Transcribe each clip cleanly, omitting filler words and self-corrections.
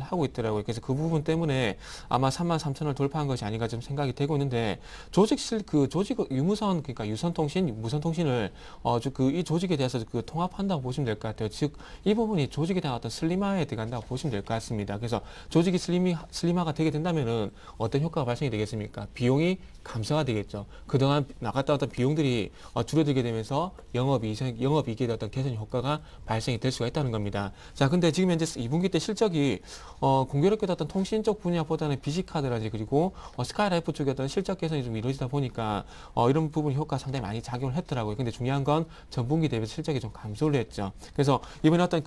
하고 있더라고요. 그래서 그 부분 때문에 아마 33,000을 돌파한 것이 아닌가 좀 생각이 되고 있는데 조직 유무선 그러니까 유선통신, 무선통신을 이 조직에 대해서 그 통합한다고 보시면 될 것 같아요. 즉 이 부분이 조직에 대한 어떤 슬림화에 들어간다고 보시면 될 것 같습니다. 그래서 조직이 슬림화가 되게 된다면은 어떤 효과가 발생이 되겠습니까? 비용이 감소가 되겠죠. 그동안 나갔다 왔던 비용들이 줄어들게 되면서 영업이익에 대한 어떤 개선 효과가 발생이 될 수가 있다는 겁니다. 자, 근데 지금 현재 2분기 때 실적이 공교롭게도 어떤 통신 쪽 분야보다는 BC카드라든지 그리고 스카이라이프 쪽에 어떤 실적 개선이 좀 이루어지다 보니까 이런 부분 효과가 상당히 많이 작용을 했더라고요. 근데 중요한 건 전분기 대비 실적이 좀 감소를 했죠. 그래서 이번에 어떤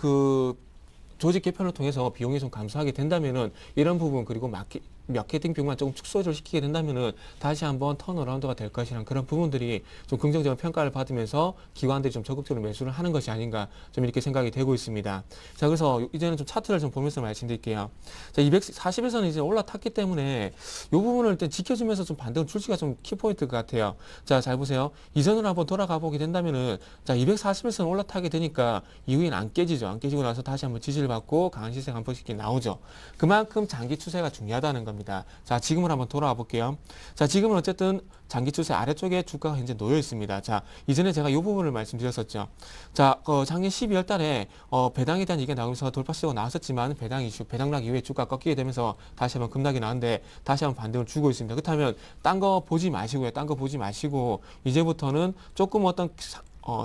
조직 개편을 통해서 비용이 좀 감소하게 된다면은 이런 부분 그리고 마케팅 비용만 조금 축소를 시키게 된다면은 다시 한번 턴어라운드가 될 것이란 그런 부분들이 좀 긍정적인 평가를 받으면서 기관들이 좀 적극적으로 매수를 하는 것이 아닌가 좀 이렇게 생각이 되고 있습니다. 자, 그래서 이제는 좀 차트를 좀 보면서 말씀드릴게요. 자, 240에서는 이제 올라탔기 때문에 이 부분을 일단 지켜주면서 좀 반등을 줄지가 좀 키포인트 것 같아요. 자, 잘 보세요. 이전으로 한번 돌아가 보게 된다면은 자, 240에서는 올라타게 되니까 이후에는 안 깨지죠. 안 깨지고 나서 다시 한번 지지를 받고 강한 시세가 한 번씩 나오죠. 그만큼 장기 추세가 중요하다는 겁니다. 자, 지금을 한번 돌아와 볼게요. 자, 지금은 어쨌든 장기 추세 아래쪽에 주가가 현재 놓여 있습니다. 자, 이전에 제가 이 부분을 말씀드렸었죠. 자, 작년 12월 달에 배당에 대한 얘기가 나오면서 돌파시도가 나왔었지만 배당락 이후에 주가가 꺾이게 되면서 다시 한번 급락이 나왔는데 다시 한번 반등을 주고 있습니다. 그렇다면 딴 거 보지 마시고요. 딴 거 보지 마시고 이제부터는 조금 어떤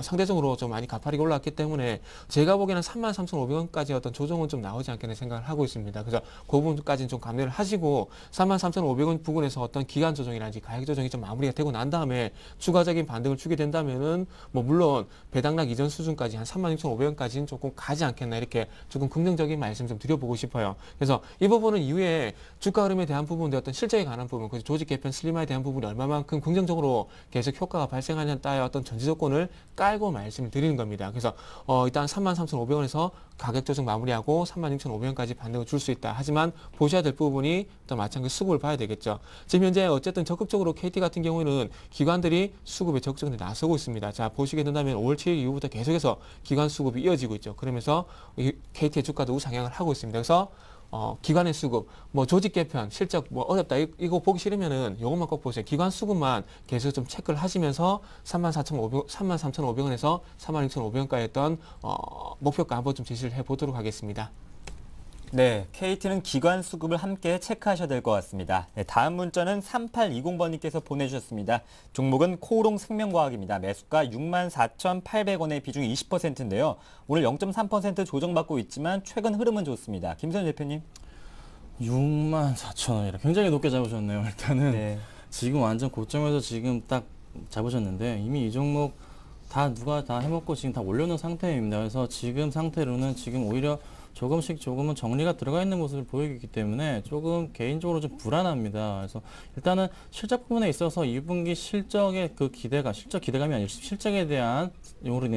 상대적으로 좀 많이 가파르게 올라왔기 때문에 제가 보기에는 33,500원까지 어떤 조정은 좀 나오지 않겠나 생각을 하고 있습니다. 그래서 그 부분까지는 좀 감내를 하시고 33,500원 부근에서 어떤 기간 조정이라든지 가격 조정이 좀 마무리가 되고 난 다음에 추가적인 반등을 주게 된다면은 뭐 물론 배당락 이전 수준까지 한 36,500원까지는 조금 가지 않겠나 이렇게 조금 긍정적인 말씀 좀 드려보고 싶어요. 그래서 이 부분은 이후에 주가 흐름에 대한 부분들 어떤 실적에 관한 부분, 그리고 조직 개편 슬림화에 대한 부분이 얼마만큼 긍정적으로 계속 효과가 발생하냐에 따라 어떤 전제 조건을 깔고 말씀을 드리는 겁니다. 그래서 일단 33,500원에서 가격 조정 마무리하고 36,500원까지 반등을 줄 수 있다. 하지만 보셔야 될 부분이 또 마찬가지 수급을 봐야 되겠죠. 지금 현재 어쨌든 적극적으로 KT 같은 경우에는 기관들이 수급에 적극적으로 나서고 있습니다. 자, 보시게 된다면 5월 7일 이후부터 계속해서 기관 수급이 이어지고 있죠. 그러면서 KT의 주가도 우상향을 하고 있습니다. 그래서 기관의 수급, 뭐 조직 개편, 실적 뭐 어렵다 이거 보기 싫으면은 요것만 꼭 보세요. 기관 수급만 계속 좀 체크를 하시면서 33,500원에서 36,500원까지 했던 목표가 한번 좀 제시를 해보도록 하겠습니다. 네, KT는 기관 수급을 함께 체크하셔야 될 것 같습니다. 네, 다음 문자는 3820번님께서 보내주셨습니다. 종목은 코오롱 생명과학입니다. 매수가 64,800원의 비중이 20%인데요. 오늘 0.3% 조정받고 있지만 최근 흐름은 좋습니다. 김선 대표님. 64,000원이라 굉장히 높게 잡으셨네요. 일단은 네. 지금 완전 고점에서 지금 딱 잡으셨는데 이미 이 종목 누가 다 해먹고 지금 다 올려놓은 상태입니다. 그래서 지금 상태로는 지금 오히려 조금은 정리가 들어가 있는 모습을 보이기 때문에 조금 개인적으로 좀 불안합니다. 그래서 일단은 실적 부분에 있어서 2분기 실적의 실적 기대감이 아니라 실적에 대한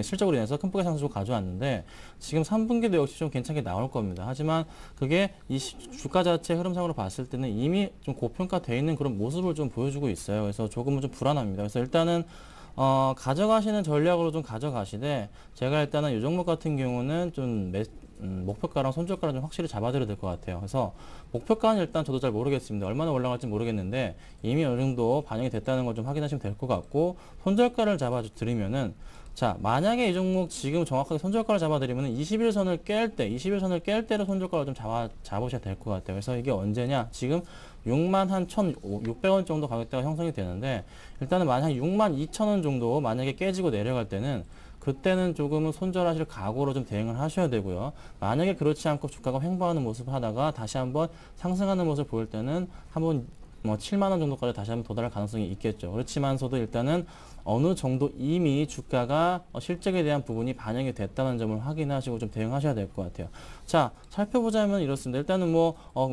실적으로 인해서 큰 폭의 상승을 가져왔는데 지금 3분기도 역시 좀 괜찮게 나올 겁니다. 하지만 그게 이 주가 자체 흐름상으로 봤을 때는 이미 좀 고평가되어 있는 그런 모습을 좀 보여주고 있어요. 그래서 조금은 좀 불안합니다. 그래서 일단은 가져가시는 전략으로 좀 가져가시되 제가 일단은 이 종목 같은 경우는 좀 목표가랑 손절가를 좀 확실히 잡아드려야 될 것 같아요. 그래서 목표가는 일단 저도 잘 모르겠습니다. 얼마나 올라갈지 모르겠는데 이미 어느 정도 반영이 됐다는 걸 좀 확인하시면 될 것 같고 손절가를 잡아드리면은 자, 만약에 이 종목 지금 정확하게 손절가를 잡아드리면은 21선을 깰 때로 손절가를 좀 잡으셔야 될 것 같아요. 그래서 이게 언제냐? 지금 61,600원 정도 가격대가 형성이 되는데 일단은 만약 62,000원 정도 만약에 깨지고 내려갈 때는 그때는 조금은 손절하실 각오로 좀 대응을 하셔야 되고요. 만약에 그렇지 않고 주가가 횡보하는 모습을 하다가 다시 한번 상승하는 모습을 보일 때는 한번 7만 원 정도까지 다시 한번 도달할 가능성이 있겠죠. 그렇지만서도 일단은 어느 정도 이미 주가가 실적에 대한 부분이 반영이 됐다는 점을 확인하시고 좀 대응하셔야 될 것 같아요. 자, 살펴보자면 이렇습니다. 일단은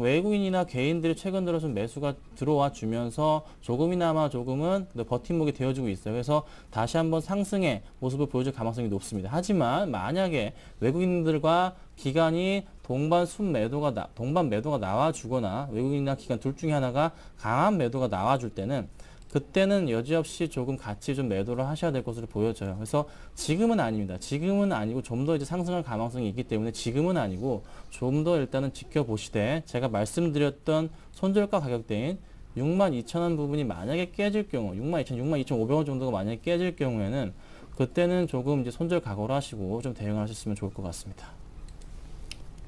외국인이나 개인들이 최근 들어 좀 매수가 들어와 주면서 조금은 버팀목이 되어주고 있어요. 그래서 다시 한번 상승의 모습을 보여줄 가능성이 높습니다. 하지만 만약에 외국인들과 기관이 동반 매도가 나와주거나 외국인이나 기관 둘 중에 하나가 강한 매도가 나와줄 때는 그때는 여지없이 조금 같이 좀 매도를 하셔야 될 것으로 보여져요. 그래서 지금은 아닙니다. 지금은 아니고 좀 더 이제 상승할 가능성이 있기 때문에 지금은 아니고 좀 더 일단은 지켜보시되 제가 말씀드렸던 손절가 가격대인 62,000원 부분이 만약에 깨질 경우 62,000, 62,500원 정도가 만약에 깨질 경우에는 그때는 조금 이제 손절 각오를 하시고 좀 대응을 하셨으면 좋을 것 같습니다.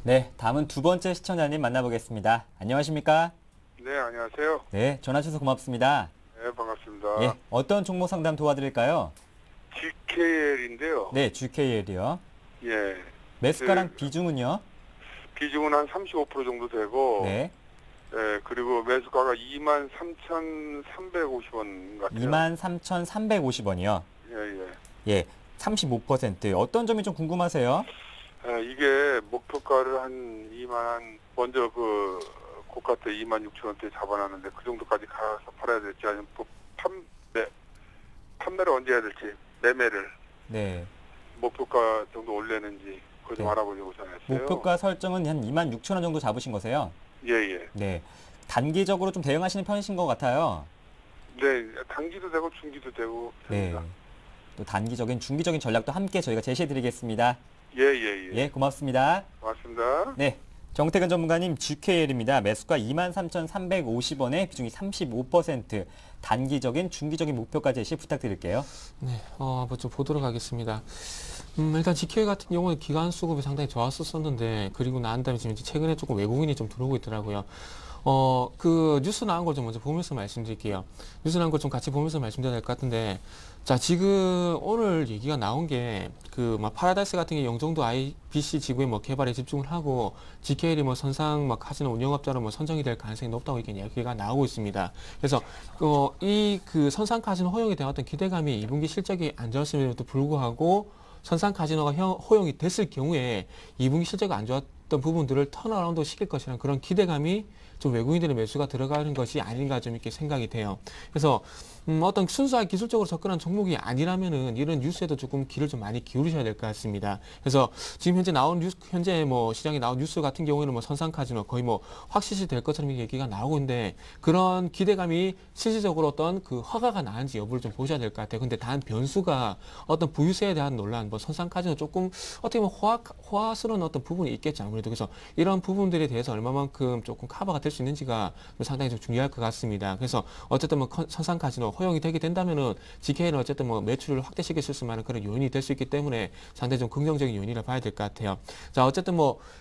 네, 다음은 두 번째 시청자님 만나보겠습니다. 안녕하십니까? 네, 안녕하세요. 네, 전화 주셔서 고맙습니다. 네, 반갑습니다. 예, 어떤 종목 상담 도와드릴까요? GKL인데요. 네, GKL이요. 예. 매수가랑 비중은요? 비중은 한 35% 정도 되고, 네, 예, 그리고 매수가가 23,350원 같아요. 23,350원이요. 예, 예. 예, 35%. 어떤 점이 좀 궁금하세요? 이게 목표가를 먼저 고가 때 26,000원대 잡아놨는데 그 정도까지 가서 팔아야 될지 아니면 판매를 언제 해야 될지, 매매를 네, 목표가 정도 올리는지 그거 좀 네. 알아보려고 전화했어요. 목표가 설정은 한 26,000원 정도 잡으신 거세요? 예, 예. 네, 단기적으로 좀 대응하시는 편이신 것 같아요. 네, 단기도 되고 중기도 되고 네, 됩니다. 또 단기적인, 중기적인 전략도 함께 저희가 제시해드리겠습니다. 예, 예, 예. 예, 고맙습니다. 고맙습니다. 네, 정태근 전문가님 GKL입니다. 매수가 23,350원에 비중이 35%. 단기적인, 중기적인 목표가 제시 부탁드릴게요. 네, 좀 보도록 하겠습니다. 일단 GK 같은 경우는 기관 수급이 상당히 좋았었는데, 그리고 난 다음에 지금 최근에 조금 외국인이 좀 들어오고 있더라고요. 그 뉴스 나온 걸 좀 먼저 보면서 말씀드릴게요. 뉴스 나온 걸 좀 같이 보면서 말씀드려야 될 것 같은데, 자, 지금 오늘 얘기가 나온 게, 파라다이스 같은 게 영종도 IBC 지구의 개발에 집중을 하고, GKL이 선상 카지노 운영업자로 선정이 될 가능성이 높다고 이렇게 얘기가 나오고 있습니다. 그래서, 선상 카지노 허용에 대한 어떤 기대감이 2분기 실적이 안 좋았음에도 불구하고, 선상 카지노가 허용이 됐을 경우에 2분기 실적이 안 좋았던 부분들을 턴어라운드 시킬 것이라는 그런 기대감이 좀 외국인들의 매수가 들어가는 것이 아닌가 좀 이렇게 생각이 돼요. 그래서 어떤 순수하게 기술적으로 접근한 종목이 아니라면은 이런 뉴스에도 조금 귀를 좀 많이 기울이셔야 될 것 같습니다. 그래서 지금 현재 나온 뉴스, 시장에 나온 뉴스 같은 경우에는 선상 카지노 거의 확실시 될 것처럼 얘기가 나오고 있는데 그런 기대감이 실질적으로 어떤 허가가 나는지 여부를 좀 보셔야 될 것 같아요. 근데 단 변수가 어떤 부유세에 대한 논란, 선상 카지노 조금 어떻게 보면 호화스러운 어떤 부분이 있겠죠. 아무래도 그래서 이런 부분들에 대해서 얼마만큼 조금 커버가 될 수 있는지가 상당히 좀 중요할 것 같습니다. 그래서 어쨌든 선상 카지노 허용이 되게 된다면은 GK는 어쨌든 매출을 확대시킬 수 있을 만한 그런 요인이 될 수 있기 때문에 상당히 좀 긍정적인 요인이라 봐야 될 것 같아요. 자, 어쨌든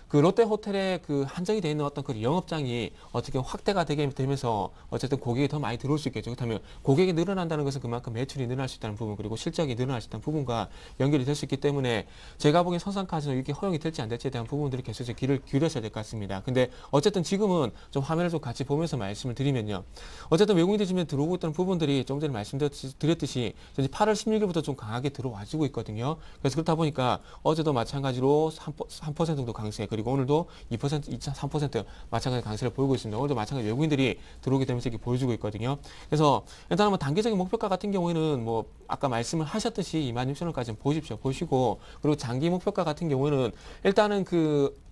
롯데 호텔에 한정이 되어 있는 어떤 영업장이 어떻게 확대가 되게 되면서 어쨌든 고객이 더 많이 들어올 수 있겠죠. 그렇다면 고객이 늘어난다는 것은 그만큼 매출이 늘어날 수 있다는 부분 그리고 실적이 늘어날 수 있다는 부분과 연결이 될 수 있기 때문에 제가 보기엔 선상 카지노 이게 허용이 될지 안 될지에 대한 부분들이 계속해서 귀를 기울여셔야 될 것 같습니다. 근데 어쨌든 지금은 좀 화면을 좀 같이 보면서 말씀을 드리면요. 어쨌든 외국인들이 지금 들어오고 있던 부분들이 조금 전에 말씀드렸듯이 8월 16일부터 좀 강하게 들어와주고 있거든요. 그래서 그렇다 보니까 어제도 마찬가지로 3% 정도 강세 그리고 오늘도 2%, 2.3% 마찬가지 강세를 보이고 있습니다. 오늘도 마찬가지 외국인들이 들어오게 되면서 이렇게 보여주고 있거든요. 그래서 일단은 단기적인 목표가 같은 경우에는 아까 말씀을 하셨듯이 26,000원까지 보시고 그리고 장기 목표가 같은 경우에는 일단은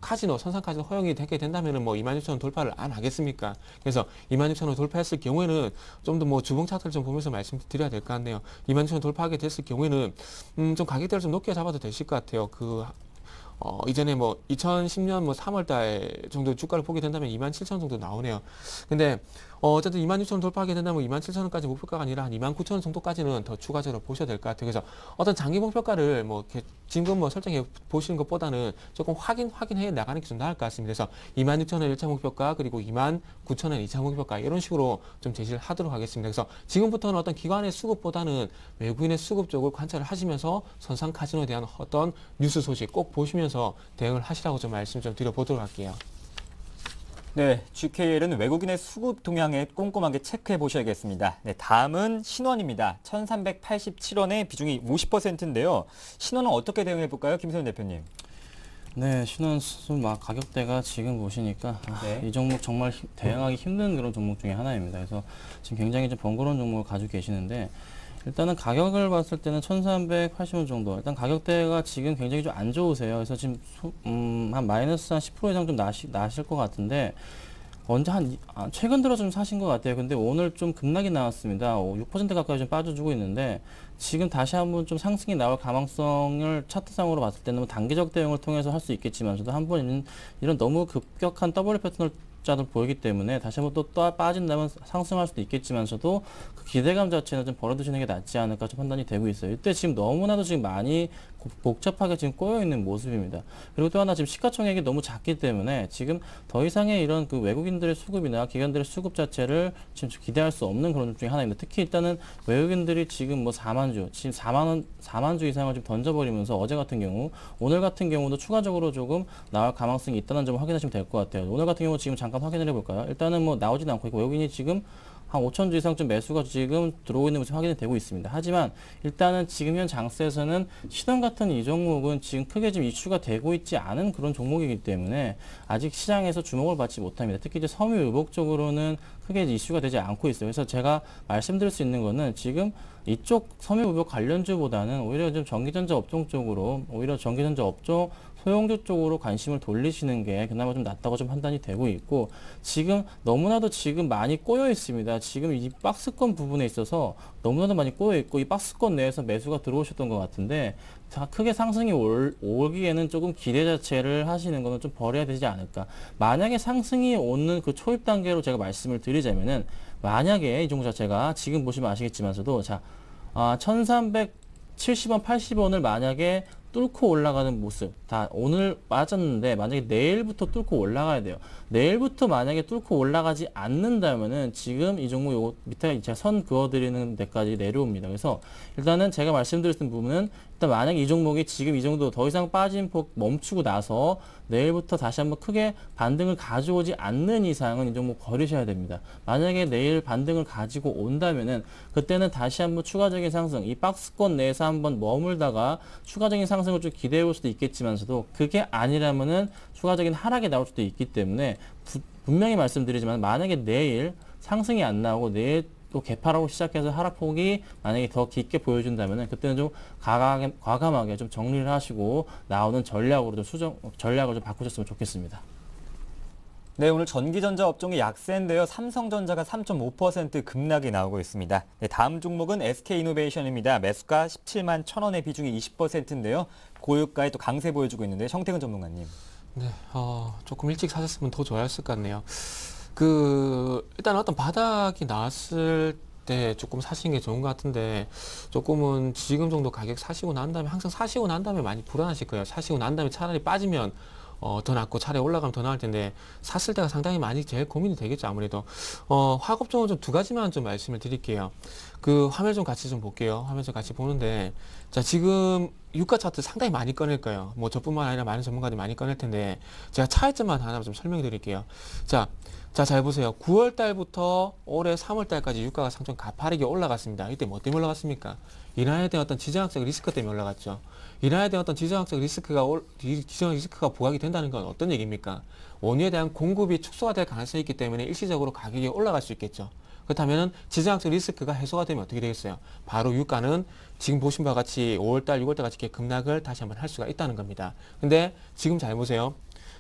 카지노, 선상 카지노 허용이 되게 된다면은 26,000원 돌파를 안 하겠습니까? 그래서 26,000원 돌파했을 경우에는 좀 더 주봉 차트를 좀 보면서 말씀드려야 될 것 같네요. 26,000원 돌파하게 됐을 경우에는 좀 가격대를 좀 높게 잡아도 되실 것 같아요. 이전에 2010년 3월 달 정도 주가를 보게 된다면 27,000원 정도 나오네요. 근데 어쨌든 26,000원 돌파하게 된다면 27,000원까지 목표가가 아니라 한 29,000원 정도까지는 더 추가적으로 보셔야 될 것 같아요. 그래서 어떤 장기 목표가를 지금 설정해 보시는 것보다는 조금 확인해 나가는 게 좀 나을 것 같습니다. 그래서 26,000원 1차 목표가 그리고 29,000원 2차 목표가 이런 식으로 좀 제시를 하도록 하겠습니다. 그래서 지금부터는 어떤 기관의 수급보다는 외국인의 수급 쪽을 관찰을 하시면서 선상 카지노에 대한 어떤 뉴스 소식 꼭 보시면서 대응을 하시라고 좀 말씀 좀 드려보도록 할게요. 네, GKL은 외국인의 수급 동향에 꼼꼼하게 체크해 보셔야겠습니다. 네, 다음은 신원입니다. 1,387원의 비중이 50%인데요. 신원은 어떻게 대응해 볼까요, 김세훈 대표님? 네, 신원 가격대가 지금 보시니까 네. 이 종목 정말 대응하기 힘든 그런 종목 중에 하나입니다. 그래서 지금 굉장히 좀 번거로운 종목을 가지고 계시는데 일단은 가격을 봤을 때는 1,380원 정도. 일단 가격대가 지금 굉장히 좀 안 좋으세요. 그래서 지금 한 마이너스 한 10% 이상 좀 나실 것 같은데 언제 최근 들어 좀 사신 것 같아요. 근데 오늘 좀 급락이 나왔습니다. 6% 가까이 좀 빠져주고 있는데 지금 다시 한번 좀 상승이 나올 가능성을 차트상으로 봤을 때는 뭐 단기적 대응을 통해서 할 수 있겠지만서도 한번 이런 너무 급격한 더블 패턴을 자들 보이기 때문에 다시 한번 또 빠진다면 상승할 수도 있겠지만서도 그 기대감 자체는 좀 버려두시는 게 낫지 않을까 좀 판단이 되고 있어요. 이때 지금 너무나도 지금 많이 복잡하게 지금 꼬여 있는 모습입니다. 그리고 또 하나 지금 시가총액이 너무 작기 때문에 지금 더 이상의 이런 그 외국인들의 수급이나 기관들의 수급 자체를 지금 기대할 수 없는 그런 것 중에 하나입니다. 특히 일단은 외국인들이 지금 뭐 4만 주, 지금 4만 주 이상을 좀 던져버리면서 어제 같은 경우, 오늘 같은 경우도 추가적으로 조금 나올 가능성이 있다는 점을 확인하시면 될 것 같아요. 오늘 같은 경우 지금 잠깐 확인을 해볼까요? 일단은 뭐 나오지는 않고 있고 외국인이 지금 한 5천 주 이상 좀 매수가 지금 들어오고 있는 모습이 확인이 되고 있습니다. 하지만 일단은 지금 현 장세에서는 신원 같은 이 종목은 지금 크게 지금 이슈가 되고 있지 않은 그런 종목이기 때문에 아직 시장에서 주목을 받지 못합니다. 특히 이제 섬유유복 쪽으로는 크게 이슈가 되지 않고 있어요. 그래서 제가 말씀드릴 수 있는 거는 지금 이쪽 섬유유복 관련주보다는 오히려 좀 전기전자 업종 쪽으로, 오히려 전기전자 업종 소형주 쪽으로 관심을 돌리시는 게 그나마 좀 낫다고 좀 판단이 되고 있고, 지금 너무나도 지금 많이 꼬여 있습니다. 지금 이 박스권 부분에 있어서 너무나도 많이 꼬여 있고, 이 박스권 내에서 매수가 들어오셨던 것 같은데 다 크게 상승이 오기에는 조금 기대 자체를 하시는 거는 좀 버려야 되지 않을까. 만약에 상승이 오는 그 초입 단계로 제가 말씀을 드리자면은, 만약에 이 종목 자체가 지금 보시면 아시겠지만서도 1370원, 80원을 만약에 뚫고 올라가는 모습, 다 오늘 빠졌는데 만약에 내일부터 뚫고 올라가야 돼요. 내일부터 만약에 뚫고 올라가지 않는다면은 지금 이 종목 요 밑에 제가 선 그어드리는 데까지 내려옵니다. 그래서 일단은 제가 말씀드렸던 부분은, 일단 만약에 이 종목이 지금 이 정도 더 이상 빠진 폭 멈추고 나서 내일부터 다시 한번 크게 반등을 가져오지 않는 이상은 이 종목 버리셔야 됩니다. 만약에 내일 반등을 가지고 온다면은 그때는 다시 한번 추가적인 상승, 이 박스권 내에서 한번 머물다가 추가적인 상승을 좀 기대해 볼 수도 있겠지만서도, 그게 아니라면은 추가적인 하락이 나올 수도 있기 때문에 분명히 말씀드리지만, 만약에 내일 상승이 안 나오고 내일 또 개파라고 시작해서 하락폭이 만약에 더 깊게 보여준다면 그때는 좀 과감하게 좀 정리를 하시고 나오는 전략으로 전략을 좀 바꾸셨으면 좋겠습니다. 네, 오늘 전기전자 업종의 약세인데요. 삼성전자가 3.5% 급락이 나오고 있습니다. 네, 다음 종목은 SK이노베이션입니다. 매수가 17만 1,000원의 비중이 20%인데요. 고유가에 또 강세 보여주고 있는데, 성태근 전문가님. 네, 조금 일찍 사셨으면 더 좋았을 것 같네요. 일단 어떤 바닥이 나왔을 때 조금 사시는 게 좋은 것 같은데, 조금은 지금 정도 가격 사시고 난 다음에, 항상 사시고 난 다음에 많이 불안하실 거예요. 사시고 난 다음에 차라리 빠지면 더 낫고 차라리 올라가면 더 나을 텐데, 샀을 때가 상당히 많이 제일 고민이 되겠죠. 아무래도 화학업종은 좀 두 가지만 좀 말씀을 드릴게요. 그 화면 좀 같이 좀 볼게요. 화면 좀 같이 보는데, 자, 지금 유가 차트 상당히 많이 꺼낼 거예요. 뭐 저뿐만 아니라 많은 전문가들이 많이 꺼낼 텐데, 제가 차이점만 하나 좀 설명해 드릴게요. 자, 잘 보세요. 9월 달부터 올해 3월 달까지 유가가 상당히 가파르게 올라갔습니다. 이때 뭐 때문에 올라갔습니까? 이란에 대한 어떤 지정학적 리스크 때문에 올라갔죠. 이란에 대한 어떤 지정학적 리스크가 부각이 된다는 건 어떤 얘기입니까? 원유에 대한 공급이 축소가 될 가능성이 있기 때문에 일시적으로 가격이 올라갈 수 있겠죠. 그렇다면 지정학적 리스크가 해소가 되면 어떻게 되겠어요? 바로 유가는 지금 보신 바와 같이 5월달, 6월달 같이 이렇게 급락을 다시 한번 할 수가 있다는 겁니다. 근데 지금 잘 보세요.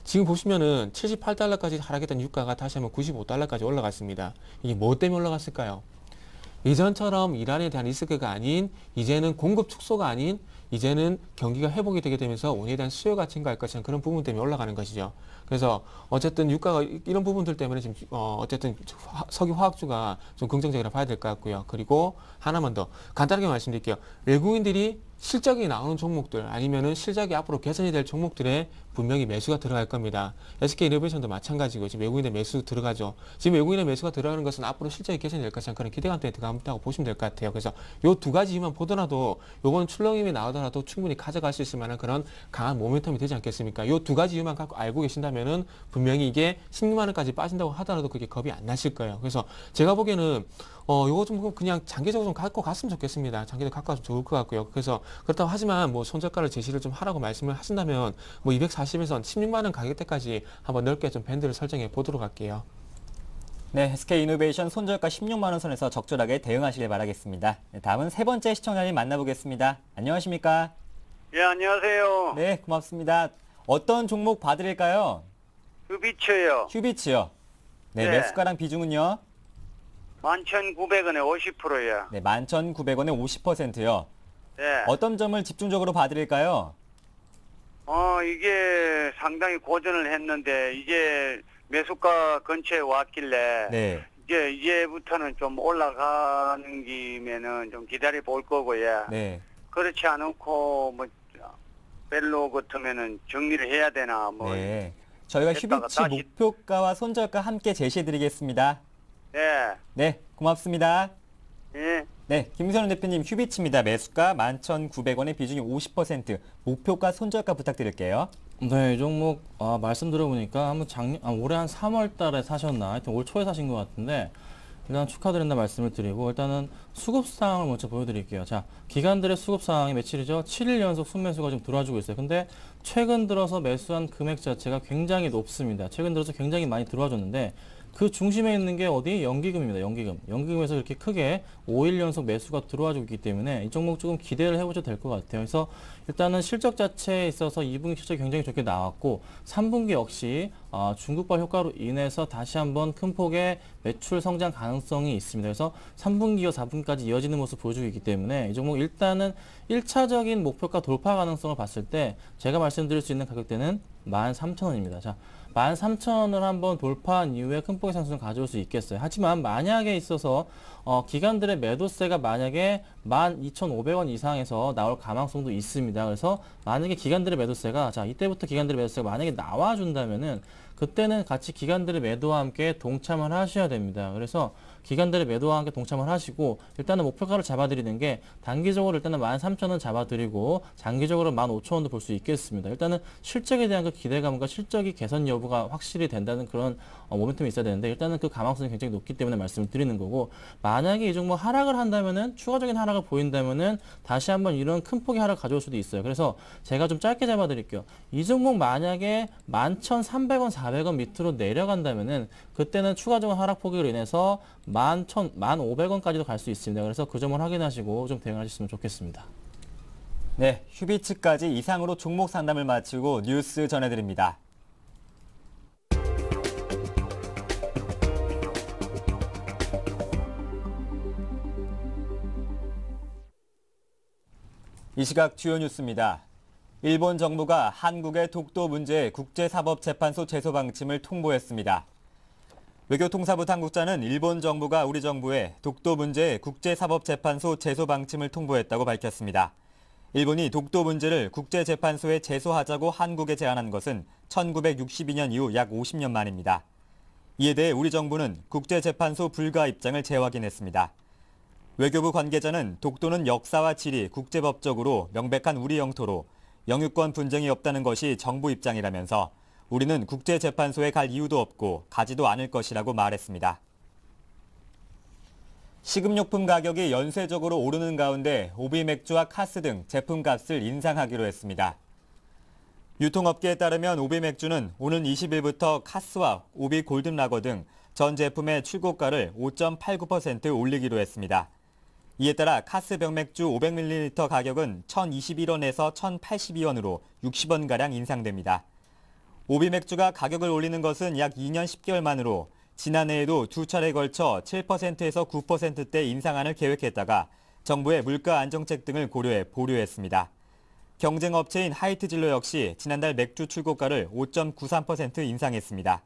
지금 보시면은 78달러까지 하락했던 유가가 다시 한번 95달러까지 올라갔습니다. 이게 뭐 때문에 올라갔을까요? 이전처럼 이란에 대한 리스크가 아닌, 이제는 공급 축소가 아닌, 이제는 경기가 회복이 되게 되면서 원유에 대한 수요가 증가할 것이라는 그런 부분 때문에 올라가는 것이죠. 그래서 어쨌든 유가가 이런 부분들 때문에 지금 어쨌든 석유 화학주가 좀 긍정적이라 봐야 될 것 같고요. 그리고 하나만 더 간단하게 말씀드릴게요. 외국인들이 실적이 나오는 종목들, 아니면은 실적이 앞으로 개선이 될 종목들에 분명히 매수가 들어갈 겁니다. SK이노베이션도 마찬가지고 지금 외국인의 매수 들어가죠. 지금 외국인의 매수가 들어가는 것은 앞으로 실적이 개선이 될 것이라는 그런 기대감 때문에 들어간다고 보시면 될 것 같아요. 그래서 요 두 가지 이유만 보더라도, 요건 출렁임이 나오더라도 충분히 가져갈 수 있을 만한 그런 강한 모멘텀이 되지 않겠습니까? 요 두 가지 이유만 갖고 알고 계신다면은 분명히 이게 16만 원까지 빠진다고 하더라도 그게 겁이 안 나실 거예요. 그래서 제가 보기에는 요거 좀 그냥 장기적으로 좀 갖고 갔으면 좋겠습니다. 장기적으로 갖고 가면 좋을 것 같고요. 그래서 그렇다고 하지만 뭐 손절가를 제시를 좀 하라고 말씀을 하신다면 뭐 240에서 16만 원 가격대까지 한번 넓게 좀 밴드를 설정해 보도록 할게요. 네, SK이노베이션 손절가 16만 원 선에서 적절하게 대응하시길 바라겠습니다. 네, 다음은 세 번째 시청자님 만나보겠습니다. 안녕하십니까? 예, 안녕하세요. 네, 고맙습니다. 어떤 종목 봐드릴까요? 흡이초요. 휴비츠요. 네, 네. 매수가랑 비중은요? 11,900원에 50%야. 네, 11,900원에 50%요. 예. 어떤 점을 집중적으로 봐드릴까요? 이게 상당히 고전을 했는데, 이제 매수가 근처에 왔길래, 네. 이제부터는 좀 올라가는 김에는 좀 기다려 볼 거고요. 네. 그렇지 않고, 벨로 같으면은 정리를 해야 되나, 네. 저희가 했다가 휴비치 다시- 목표가와 손절가 함께 제시해드리겠습니다. 예. 네, 고맙습니다. 예. 네, 김선우 대표님 휴비치입니다. 매수가 11,900원의 비중이 50%, 목표가 손절가 부탁드릴게요. 네, 이 종목 말씀 들어보니까 한번 올해 한 3월 달에 사셨나? 하여튼 올 초에 사신 것 같은데 일단 축하드린다 말씀을 드리고 일단은 수급 상황을 먼저 보여드릴게요. 자, 기관들의 수급 상황이 며칠이죠? 7일 연속 순매수가 좀 들어와주고 있어요. 근데 최근 들어서 매수한 금액 자체가 굉장히 높습니다. 최근 들어서 굉장히 많이 들어와줬는데 그 중심에 있는 게 어디? 연기금입니다. 연기금. 연기금에서 이렇게 크게 5일 연속 매수가 들어와주고 있기 때문에 이 종목 조금 기대를 해보셔도 될 것 같아요. 그래서 일단은 실적 자체에 있어서 2분기 실적이 굉장히 좋게 나왔고 3분기 역시 중국발 효과로 인해서 다시 한번 큰 폭의 매출 성장 가능성이 있습니다. 그래서 3분기와 4분기까지 이어지는 모습 보여주고 있기 때문에 이 종목 일단은 1차적인 목표가 돌파 가능성을 봤을 때 제가 말씀드릴 수 있는 가격대는 13,000원입니다. 자, 13,000원을 한번 돌파한 이후에 큰 폭의 상승을 가져올 수 있겠어요. 하지만 만약에 있어서 기관들의 매도세가 만약에 12,500원 이상에서 나올 가능성도 있습니다. 그래서 만약에 기관들의 매도세가 이때부터 기관들의 매도세가 만약에 나와준다면은 그때는 같이 기관들의 매도와 함께 동참을 하셔야 됩니다. 그래서 기관들의 매도와 함께 동참을 하시고 일단은 목표가를 잡아드리는 게 단기적으로 일단은 13,000원 잡아드리고 장기적으로 15,000원도 볼 수 있겠습니다. 일단은 실적에 대한 그 기대감과 실적이 개선 여부가 확실히 된다는 그런 모멘텀이 있어야 되는데 일단은 그 가망성이 굉장히 높기 때문에 말씀을 드리는 거고 만약에 이 종목 하락을 한다면은 추가적인 하락을 보인다면은 다시 한번 이런 큰 폭의 하락을 가져올 수도 있어요. 그래서 제가 좀 짧게 잡아드릴게요. 이 종목 만약에 11,300원, 400원 밑으로 내려간다면은 그때는 추가적인 하락폭으로 인해서 11,500원까지도 갈 수 있습니다. 그래서 그 점을 확인하시고 좀 대응하셨으면 좋겠습니다. 네, 휴비치까지 이상으로 종목 상담을 마치고 뉴스 전해드립니다. 이 시각 주요 뉴스입니다. 일본 정부가 한국의 독도 문제 국제사법재판소 제소 방침을 통보했습니다. 외교통사부 당국자는 일본 정부가 우리 정부에 독도 문제 국제사법재판소 제소 방침을 통보했다고 밝혔습니다. 일본이 독도 문제를 국제재판소에 제소하자고 한국에 제안한 것은 1962년 이후 약 50년 만입니다. 이에 대해 우리 정부는 국제재판소 불가 입장을 재확인했습니다. 외교부 관계자는 독도는 역사와 지리, 국제법적으로 명백한 우리 영토로 영유권 분쟁이 없다는 것이 정부 입장이라면서 우리는 국제재판소에 갈 이유도 없고 가지도 않을 것이라고 말했습니다. 식음료품 가격이 연쇄적으로 오르는 가운데 오비맥주와 카스 등 제품값을 인상하기로 했습니다. 유통업계에 따르면 오비맥주는 오는 20일부터 카스와 오비 골든라거 등 전 제품의 출고가를 5.89% 올리기로 했습니다. 이에 따라 카스 병맥주 500ml 가격은 1,021원에서 1,082원으로 60원가량 인상됩니다. 오비맥주가 가격을 올리는 것은 약 2년 10개월 만으로 지난해에도 두 차례에 걸쳐 7%에서 9%대 인상안을 계획했다가 정부의 물가 안정책 등을 고려해 보류했습니다. 경쟁업체인 하이트진로 역시 지난달 맥주 출고가를 5.93% 인상했습니다.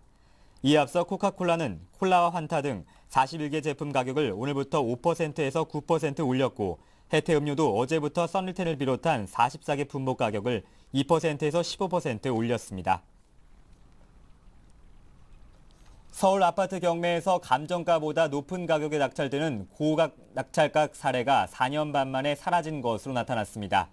이에 앞서 코카콜라는 콜라와 환타 등 41개 제품 가격을 오늘부터 5%에서 9% 올렸고 해태음료도 어제부터 썬리텐을 비롯한 44개 품목 가격을 2%에서 15% 올렸습니다. 서울 아파트 경매에서 감정가보다 높은 가격에 낙찰되는 고각 낙찰가 사례가 4년 반 만에 사라진 것으로 나타났습니다.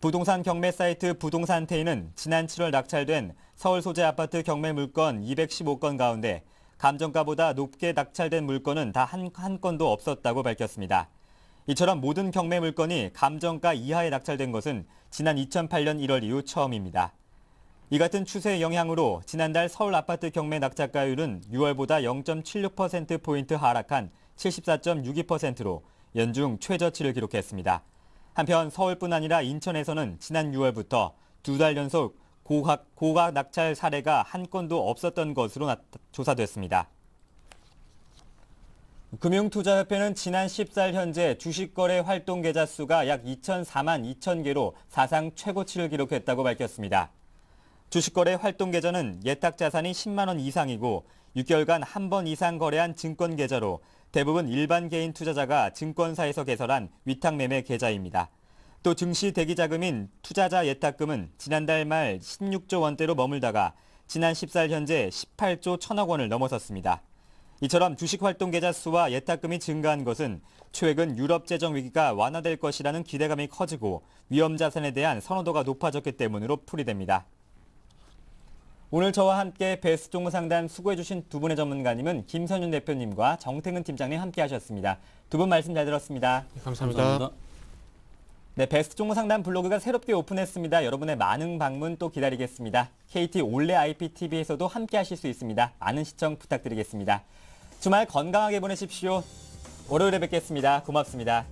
부동산 경매 사이트 부동산테이는 지난 7월 낙찰된 서울 소재 아파트 경매 물건 215건 가운데 감정가보다 높게 낙찰된 물건은 다 한 건도 없었다고 밝혔습니다. 이처럼 모든 경매 물건이 감정가 이하에 낙찰된 것은 지난 2008년 1월 이후 처음입니다. 이 같은 추세의 영향으로 지난달 서울 아파트 경매 낙찰가율은 6월보다 0.76%포인트 하락한 74.62%로 연중 최저치를 기록했습니다. 한편 서울뿐 아니라 인천에서는 지난 6월부터 두 달 연속 고각 낙찰 사례가 한 건도 없었던 것으로 조사됐습니다. 금융투자협회는 지난 14일 현재 주식거래 활동 계좌 수가 약 2,004만 2천 개로 사상 최고치를 기록했다고 밝혔습니다. 주식거래 활동 계좌는 예탁 자산이 10만 원 이상이고 6개월간 한 번 이상 거래한 증권 계좌로 대부분 일반 개인 투자자가 증권사에서 개설한 위탁 매매 계좌입니다. 또 증시 대기 자금인 투자자 예탁금은 지난달 말 16조 원대로 머물다가 지난 14일 현재 18조 1천억 원을 넘어섰습니다. 이처럼 주식 활동 계좌 수와 예탁금이 증가한 것은 최근 유럽 재정 위기가 완화될 것이라는 기대감이 커지고 위험 자산에 대한 선호도가 높아졌기 때문으로 풀이됩니다. 오늘 저와 함께 베스트 종목 상담 수고해주신 두 분의 전문가님은 김선윤 대표님과 정태근 팀장님 함께하셨습니다. 두 분 말씀 잘 들었습니다. 감사합니다. 네, 베스트 종목 상담 블로그가 새롭게 오픈했습니다. 여러분의 많은 방문 또 기다리겠습니다. KT 올레 IPTV에서도 함께하실 수 있습니다. 많은 시청 부탁드리겠습니다. 주말 건강하게 보내십시오. 월요일에 뵙겠습니다. 고맙습니다.